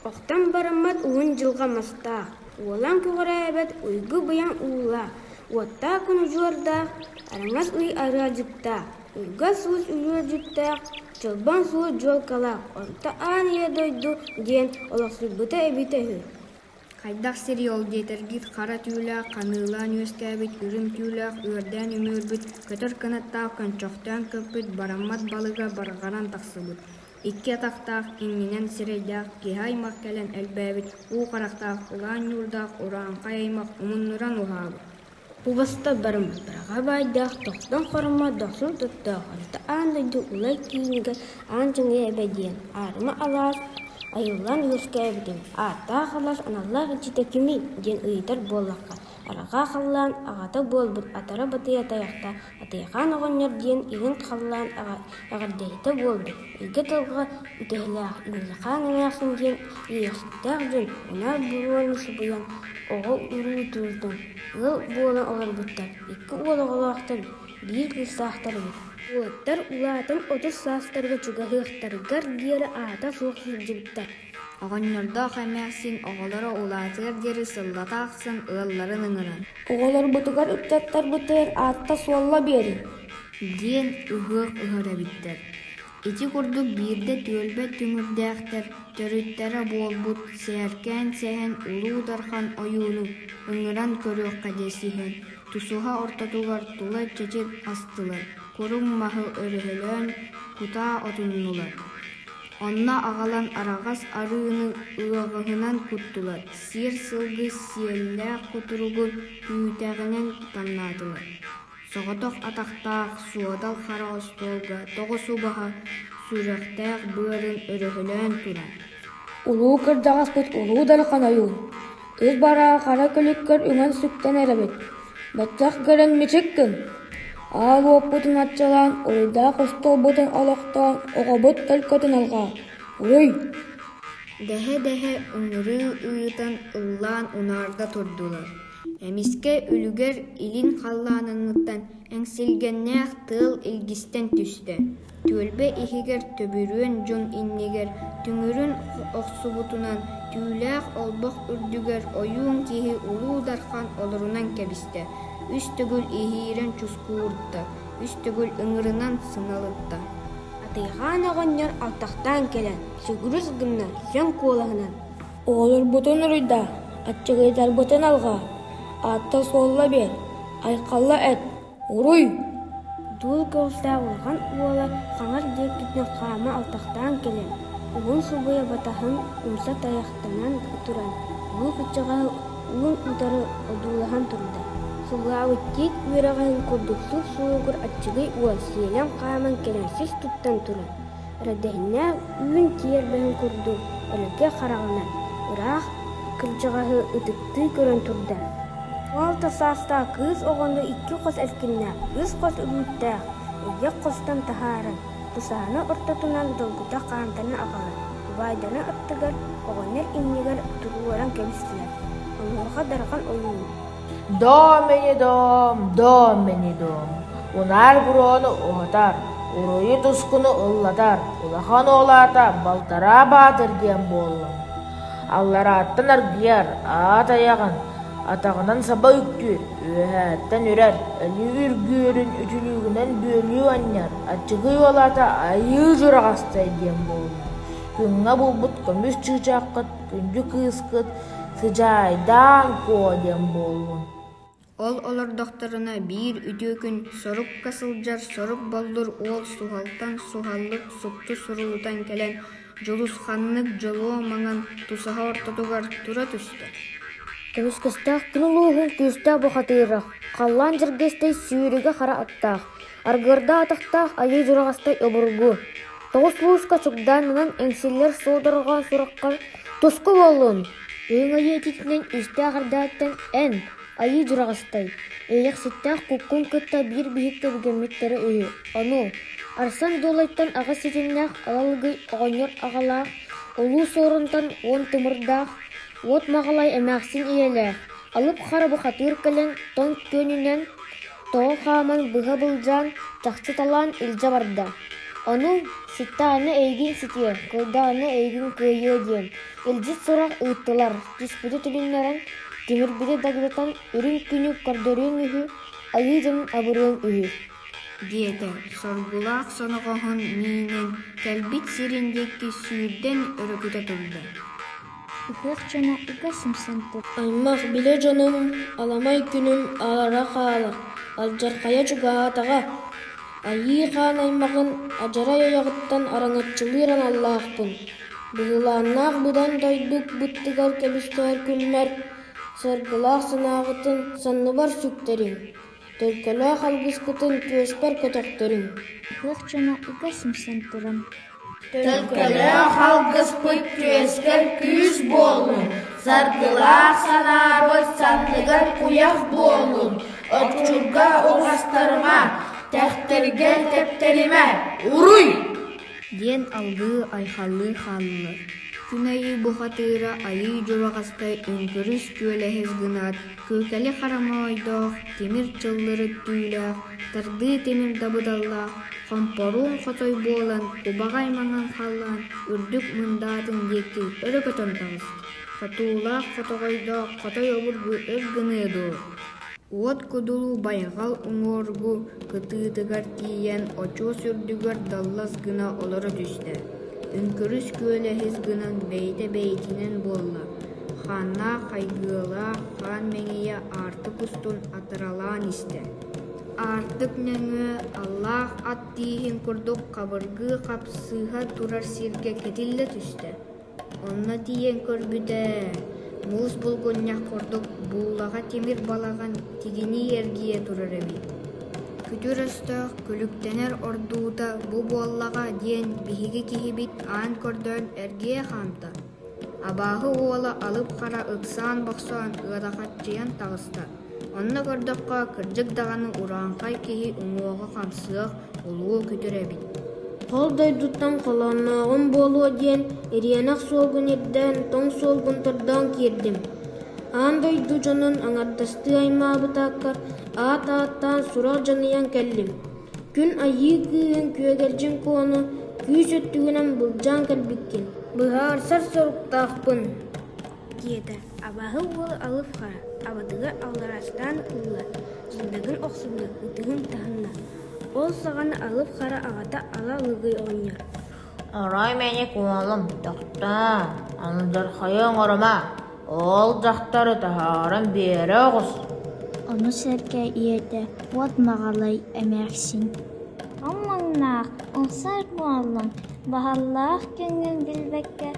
Оқтан бараммат уын жылға мастақ. Уолан күгірәбет уйгы бұян уыла. Уотта күні жуардақ, араңас уй арыажыптақ. Уйга суыз үйөржүттақ, чолбан суыз жол калақ. Онта аан ие дойду ден олақсырбыта эбите хыр. Хайдақ сери ол детергит қара тюлях, қанылан өскәбит, үрім тюлях, үрдән өмірбіт, көтір кынаттақ, кончоқтан көппіт, бараммат балыға барғаран тақсыбыт. Икки атақтақ, имнинен сирейдақ, кихай мақкәлен әлбәбит, у қарақтақ, улан юрдақ, уранқа аймақ, умынныран ухабыт. Убаста барым, браға байдақ, тоқтан қорыма доқсын тұттақ, арта аан дойду улай кейінігі аан жыңы әбәден, арыма алас, айылан өскәбітім, ата қалас аналлар жите кеми ден ұйытар болаққа. Араға қаллан ағата болбыт, атара батыя таяқта, атаяқан оғынер ден иғын қаллан ағардайты болбыт. Иге тылға үтәләқ, инліқан әмәқсын ден иеқсіттәқ жүн, онар бұруылысы бұян, оғы үрі тұрдың. Ыл болан олар бұттар, екі олығылақтар, бір қыстақтар бұт. Олаттар улатын 30 састарға чуғағықтарығар дері ата соқсыз жібіттар. Оғыннырда қаймәқсін, оғылары улатығыр дері сыллатақсын, ұғыларын ұңыран. Оғылар бұтығар үптәттар бұтығыр атта суалла берін. Ден ұғық ұғыра біттер. Ити құрдық бірді төлбәт түңірдәқтер, төріттері болбұт, сәркен сәхен ұлу дархан ойуыны, ұңыран көріқ қадесіхен, тұсуға ортатуғар тұлы чечет астылар, көрім мағы өрігілен құта отынылар. Онна ағалан арағас арыыны ұғығынан құттылар, сер сылғы сиеллә құтырығы үйтәғінен таннатылар. Соғытық атақтақ, суадал қара остолға, тоғысу баға, сүректәқ бөрін өрігілен тұран. Улуу кырдағас бұт улуу дарқан ойуын. Өз бараға қара көліккер үңін сүктен әребет. Бәттақ көрін мечеккін. Ал оппутын атчалан, ойда қостол бұтын олықтан, оғабыт тәлкөтін алға. Уй! Дәхе-дәхе ұңыры ұйытан ұллан ұнарда тұрдылар. Әміске үлігер илин қалланыныттан әңсілгеннәқ тыл илгістен түсті. Төлбе ихигер төбірін жон иннегер, түңірін оқсубутунан түүләқ олбық үрдігер ойуын кейі улу дархан олырынан кәбісті. Үс түгіл ихирен чускуыртта, үс түгіл ұңырынан сыналытта. Атайған оғыннер алтақтан келен, сүгіріс гімнар, сен қолағынан. Оғылар бұтын ұрыйда, атчығайдар бұтын алға. Атта солла бер, айқалла әт, ұруй! Дұл көғістә олған уола қаңар дектітін қама алтақтан келен. Уын субыя батахын умса таяқтанан тұран. Бұл күтчіға уын ұтары одулахан тұрды. Сулауы тек өрағын көрдіксіз суығыр атчығы уал сиелен қаман келенсіз тұттан тұран. Рәдәйіне үйін тиербән көрді, әліге қарағынан. Ұрақ күлчіғағы ұтықты көрін тұрды. Алты саста кыз оғынды 2 қос әлкінне, 3 қос үміттәқ, 2 қостан тахарын. Тұсаны ұртатынан долгыта қамтаны ағалы. Байданы ұттығыр, оғынер иннегер тұруаран кәбістілер. Онырға дарған ойын. Домени-дом. Унар бұроны оғатар, ұруйы тұскыны ұллатар, ұлахан олата балтара батырген болын. Аллара аттан аргияр, ат аяғын, атағынан саба үктүр, өйәттен үрәр, әлі үргөрін үтілігінен бөлі аннар, атчығы олата айы жұрағастай дем болын. Күнға бұлбұт көміс чыжаққыт, күнді кыскыт, сыжайдан ко дем болын. Ол олар доқторына бір үтөкін сорып касылжар, сорып болдыр ол суғалтан суғаллық сұқты сұрылытан келен жолусханнық жолуа маңан тусаға ортатуғар тұра түсті. Көскістақ күнілуғын күсті бұқатыйрақ, қаллан жыргестей сүйіріге қара аттақ, арғырда атықтақ айы жұрағастай обырғы. Тоғыз луысқа сұқданынан әңселер соғдырған сұраққа тұсқы болын. Өң айы ететінен үсті ағырдаттан ән айы жұрағастай. Эйек сеттақ көккін күтті бір бейікті бүгеметтері өйі. Оны, арсан долайттан аға сетеннақ алалығы оғанер ағалақ, олу сорынтан он тымырдақ, от мағалай әмәқсін иелі. Алып қары бұқатыр кәлін тон көнінен тоғы қаман бұға бұлжан тақсы талан үлжа барды. Onun sittağını eygin sitiyor, kıldağını eygin kıyıyor diyen. İlcit sorak ıttılar, cispidi tülünleren, timirbidi dagdatan, ürün günü kordorun ühü, ayıdın aburun ühü. диэтэ соргулаах соноҕоһун миинин кэлбит сириндикки сүүрдэн өрөкүтэ турда. Ufak çana ika simsentip. Aymaq bile canım, alamay günüm alara xaalır. Aljarkaya çugaatağa. Ayı xaan aymağın acara yoyağıttan araŋatçılıyran Allah'pın. Bığılannaaq budan doyduk buttigar kebistör külmer. Sargılaaq sanağıtın sanны бар süktörün. Törkölöö halgıskıtın kösper kötöktörün. Ufak çana ika simsentirim. Tölkölöö halgıspıt küesker kүүs буолун. Саргылаах санаабыт санныгар куяв буолун. Отчурга угастарыма, тэхтерге тептериме. Уруй! диэн алгыы айхаллыы хааллы. Күн айы бухатыыра айы жураҕастай үҥкөрүс күөлэһис гынаат, кыыкали харамойдоох, темир чыллыры түүлээх, тардыы темир дабыдаллаах, хомпоруун хотой буолан, убаҕай маҥан халлаан, үрдүк мындаатын диэки өрөкөтөн таҕыс. Хотуулаах хотоҕойдоох, хотой обургу өр гыныадуу. Уот кудулуу байҕал уҥуоргу кытыытыгар тиийэн очуо сүрдүгөр даллас гына олоро түстэ. Үңкөрүс күөлэһис гынан бэйэ бэйитинэн буолла. Хааннаах хайгыалаах хаан мэҥийэ аартык устун атыралаан истэ. Аартык нөҥүө Аллаах ат тииһин курдук кабыргыы капсыыһа турар сиргэ кетиллэ түстэ. Онно тиийэн көрбүтэ. Муус булгунньах курдук буулаҕа темир балаган тигини эргие турар эбит. Күтүр өстөөх күлүктенер ордуута бу буоллаҕа диэн биһиги киһибит аан көрдөөн эргие хаамта. Абааһы уола алып хара ыксаан бохсоон ыадахаччыйан таҕыста. Онно көрдөххө кырдьык даҕаны ураанхай киһи уҥуоҕа хамсыах улуу күтүр эбит. Хол дойдуттан холонноогун буолуо диэн эриэнэх суолгун ирдэн тоҥ суолгун тордоон киирдим. Аан дойду дьонун аҥардасты аймаабытааккар аат-ааттаан сурал дьонуйан кэллим. Күн айыы кыыһын күөгэлдьин куону күүс өттүгүнэн былдьаан кэлбиккин. Быһаарсар соруктаахпын диэтэ. Абааһы уол алып хара, абатыгар алларастаан ылла, дьиндагын охсунна, ытыгын таһынна. Ол саҕаны алып хара аҕата ала лыгый оҕонньор. Орой мени куолум, тохта, андархайын орома. Ол дахтары таһааран биэрэ оҕус. Ону сэргэ иэтэ уот маҕалай эмээхсиң. Оммаңнаах, охсар буоллуҥ, баһаллаах көҥүн билбэккэ,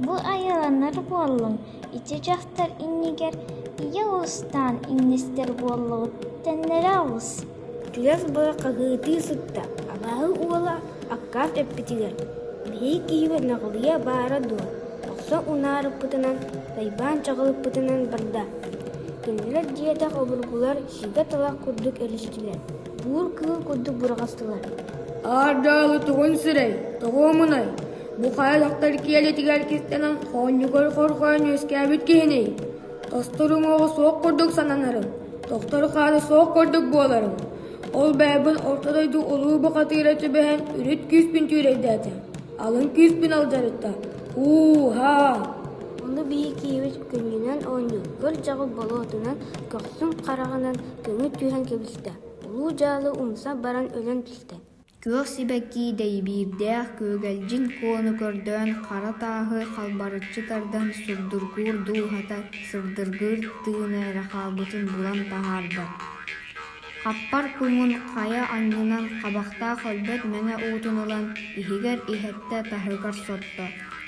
бу айыланар буоллуҥ, ити дьахтар иннигэр ия устаан иннистер буоллугут тэннэрэ оҕус. Түлэс быа кагыытыы сытта, абааһы уола аккаат эппитигэр. Биһиги киһибэ наҕылыйа баара дуо. Охсо унаарыппытынан, сайбаан чаҕылыппытынан барда. Кинилэр диэтэх обургулар сига талах курдук элистилэр. Буур кыыл курдук бураҕастылар. Аардаалы тугун сирэй, тоҕуомунай. Бу хая дьахтар киэлэ тигэр кистэнэн хоонньугар хорхойон үөскээбит киһинэй. Тостуруң оҕо суох курдук сананарым. Тохтор хааны суох курдук буоларым. Ол бэйбин ортодойду улуу бахатыыра түбэһэн үрүт күүспүн түүрэйдээтэй. Алын күүспүн алдьарытта. Ха! Ону биһиги киһибит көннүнэн оонньу, гөл жагы болоотунан көхсүн хараҕынан көҥү түүһэн кэбистэ. Улуу жаалы умса баран өлөн түстэ. Кыах сибэкки дэйбиирдээх кыыгэлдьин куону көрдөөн хара тааһы халбарыччытардан сурдургуур дууһата сырдыргыыр тыына хаалбытын булан таһаарда. Хаппар кумун хая аннынан хабахтаа хөлбөт мэҥэ уутунулан иһигэр иһэтtä таһыгар сотто.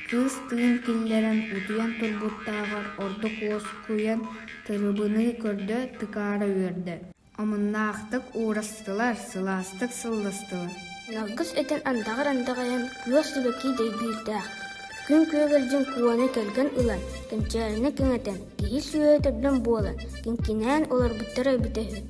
Кыыс тыын киллэрэн утуян турбуттаагар ордук уоскуйан тырыбыны көрдө тыкаара үөрдэ. Омуннаахтык уурастылар, сылаастык сылластылар. Ялгыс этен андағар-андағайан күйөс сибэки дэйбиирдээх. Күн күөгэлдьин куону кэлгэн ылан, кэнчээрине кэҥэтэн, киһи сүөтөрдөн буолан, кинкинээн олорбуттар өйбүтэ үһү.